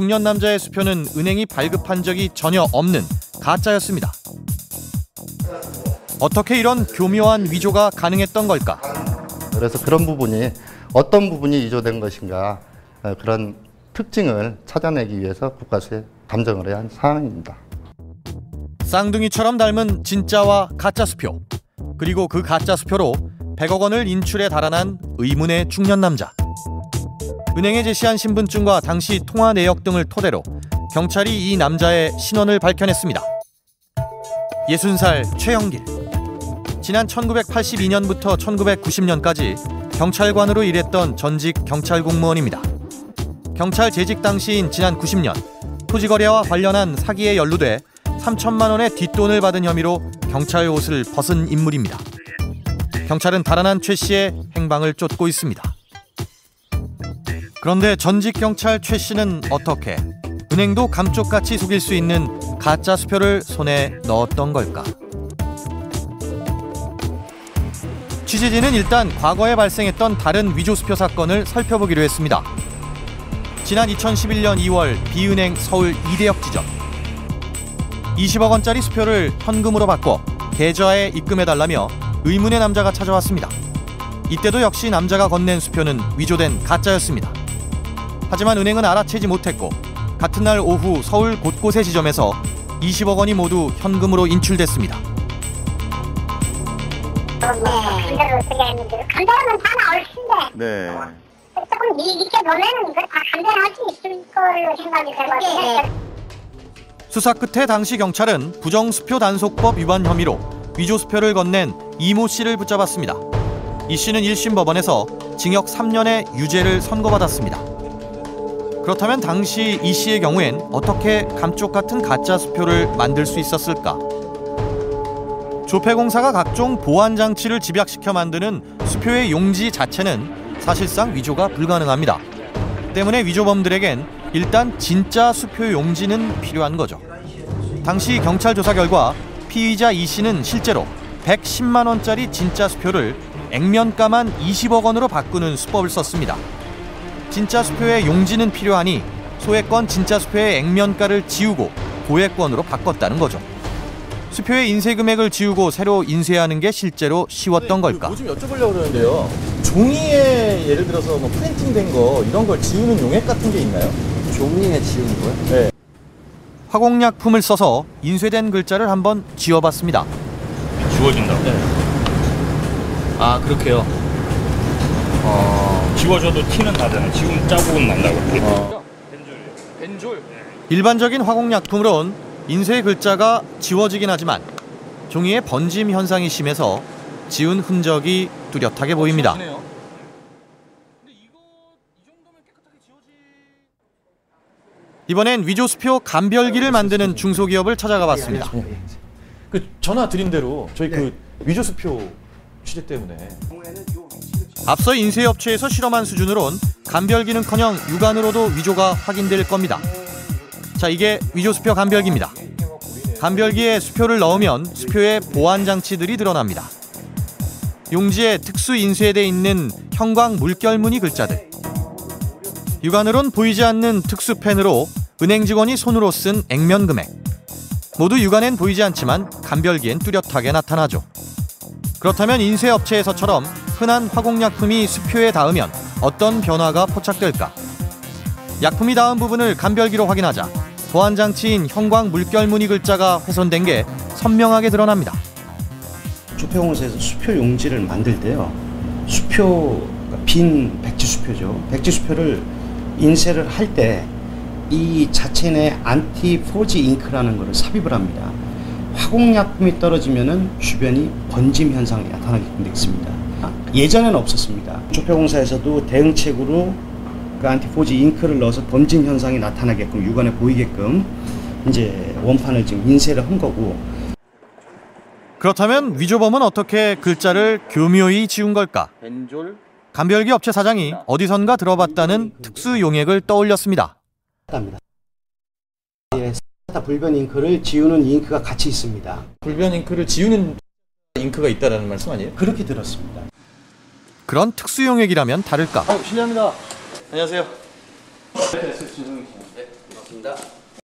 중년 남자의 수표는 은행이 발급한 적이 전혀 없는 가짜였습니다. 어떻게 이런 교묘한 위조가 가능했던 걸까? 그래서 그런 부분이 어떤 부분이 위조된 것인가 그런 특징을 찾아내기 위해서 국과수에 감정을 해야 한 사항입니다. 쌍둥이처럼 닮은 진짜와 가짜 수표, 그리고 그 가짜 수표로 100억 원을 인출해 달아난 의문의 중년 남자. 은행에 제시한 신분증과 당시 통화 내역 등을 토대로 경찰이 이 남자의 신원을 밝혀냈습니다. 60살 최영길. 지난 1982년부터 1990년까지 경찰관으로 일했던 전직 경찰 공무원입니다. 경찰 재직 당시인 지난 90년 토지거래와 관련한 사기에 연루돼 3천만 원의 뒷돈을 받은 혐의로 경찰 옷을 벗은 인물입니다. 경찰은 달아난 최 씨의 행방을 쫓고 있습니다. 그런데 전직 경찰 최 씨는 어떻게 은행도 감쪽같이 속일 수 있는 가짜 수표를 손에 넣었던 걸까? 취재진은 일단 과거에 발생했던 다른 위조 수표 사건을 살펴보기로 했습니다. 지난 2011년 2월 B은행 서울 이대역 지점. 20억 원짜리 수표를 현금으로 바꿔 계좌에 입금해달라며 의문의 남자가 찾아왔습니다. 이때도 역시 남자가 건넨 수표는 위조된 가짜였습니다. 하지만 은행은 알아채지 못했고 같은 날 오후 서울 곳곳의 지점에서 20억 원이 모두 현금으로 인출됐습니다. 감자를 어떻게 했는데 감자는 다 나올 텐데 네. 조금 늦게 보면은 이거 다 감자를 할 수 있을 걸로 생각이 되거든요. 수사 끝에 당시 경찰은 부정수표 단속법 위반 혐의로 위조수표를 건넨 이모 씨를 붙잡았습니다. 이 씨는 1심 법원에서 징역 3년의 유죄를 선고받았습니다. 그렇다면 당시 이 씨의 경우엔 어떻게 감쪽 같은 가짜 수표를 만들 수 있었을까? 조폐공사가 각종 보안장치를 집약시켜 만드는 수표의 용지 자체는 사실상 위조가 불가능합니다. 때문에 위조범들에겐 일단 진짜 수표 용지는 필요한 거죠. 당시 경찰 조사 결과 피의자 이 씨는 실제로 110만 원짜리 진짜 수표를 액면가만 20억 원으로 바꾸는 수법을 썼습니다. 진짜 수표의 용지는 필요하니 소액권 진짜 수표의 액면가를 지우고 고액권으로 바꿨다는 거죠. 수표의 인쇄 금액을 지우고 새로 인쇄하는 게 실제로 쉬웠던 걸까? 뭐 좀 여쭤보려고 그러는데요. 종이에 예를 들어서 뭐 프린팅된 거 이런 걸 지우는 용액 같은 게 있나요? 종이에 지우는 거요? 네. 화공약품을 써서 인쇄된 글자를 한번 지워봤습니다. 지워진다고? 네. 아, 그렇게요? 지워져도 티는 나잖아요. 지금 자국은 난다고. 벤졸. 일반적인 화공약품으론 인쇄 글자가 지워지긴 하지만 종이의 번짐 현상이 심해서 지운 흔적이 뚜렷하게 보입니다. 이번엔 위조수표 감별기를 만드는 중소기업을 찾아가 봤습니다. 그 전화 드린 대로 저희 그 위조수표 취재 때문에 앞서 인쇄업체에서 실험한 수준으론 감별기는커녕 육안으로도 위조가 확인될 겁니다. 자, 이게 위조수표 감별기입니다. 감별기에 수표를 넣으면 수표의 보안장치들이 드러납니다. 용지에 특수 인쇄돼 있는 형광 물결무늬 글자들. 육안으론 보이지 않는 특수펜으로 은행 직원이 손으로 쓴 액면 금액. 모두 육안엔 보이지 않지만 감별기엔 뚜렷하게 나타나죠. 그렇다면 인쇄업체에서처럼 흔한 화공약품이 수표에 닿으면 어떤 변화가 포착될까? 약품이 닿은 부분을 감별기로 확인하자 보안장치인 형광 물결무늬 글자가 훼손된 게 선명하게 드러납니다. 조폐공사에서 수표 용지를 만들 때요. 수표, 빈 백지 수표죠. 백지 수표를 인쇄를 할 때 이 자체 내 안티포지 잉크라는 것을 삽입을 합니다. 화공약품이 떨어지면은 주변이 번짐 현상이 나타나게끔 되어 있습니다. 예전에는 없었습니다. 조폐공사에서도 대응책으로 그 안티포지 잉크를 넣어서 번짐 현상이 나타나게끔 육안에 보이게끔 이제 원판을 지금 인쇄를 한 거고. 그렇다면 위조범은 어떻게 글자를 교묘히 지운 걸까? 감별기 업체 사장이 어디선가 들어봤다는 특수 용액을 떠올렸습니다. 불변 잉크를 지우는 잉크가 같이 있습니다. 불변 잉크를 지우는 잉크가 있다라는 말씀 아니에요? 그렇게 들었습니다. 그런 특수 용액이라면 다를까? 실례합니다. 안녕하세요. 있습니다.